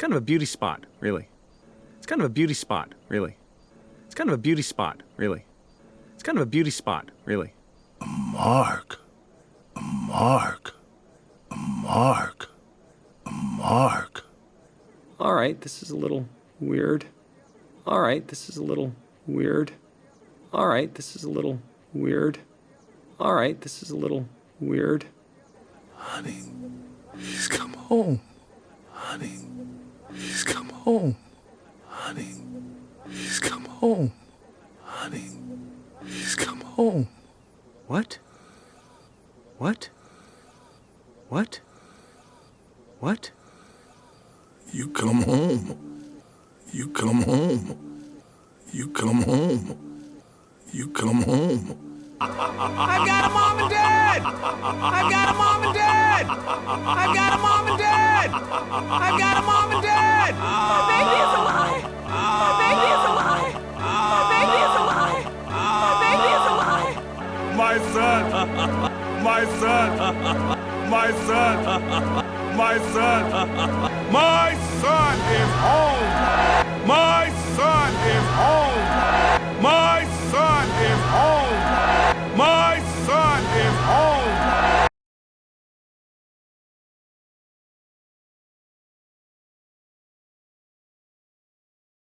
kind of a beauty spot, really. It's kind of a beauty spot, really. It's kind of a beauty spot, really. It's kind of a beauty spot, really. A mark. A mark. A mark. A mark. All right, this is a little weird. All right, this is a little weird. All right, this is a little weird. All right, this is a little weird. Honey, he's come home. Honey, he's come home. Honey, he's come home. Honey, he's come home. What? What? What? What? You come home. You come home. You come home. You come home. I've got a mom and dad! I've got a mom and dad! I've got a mom and dad! I've got a mom and dad! Our baby is alive! Our baby is alive! Our baby is alive! Our baby is alive! My son! My son! My son! My son! My son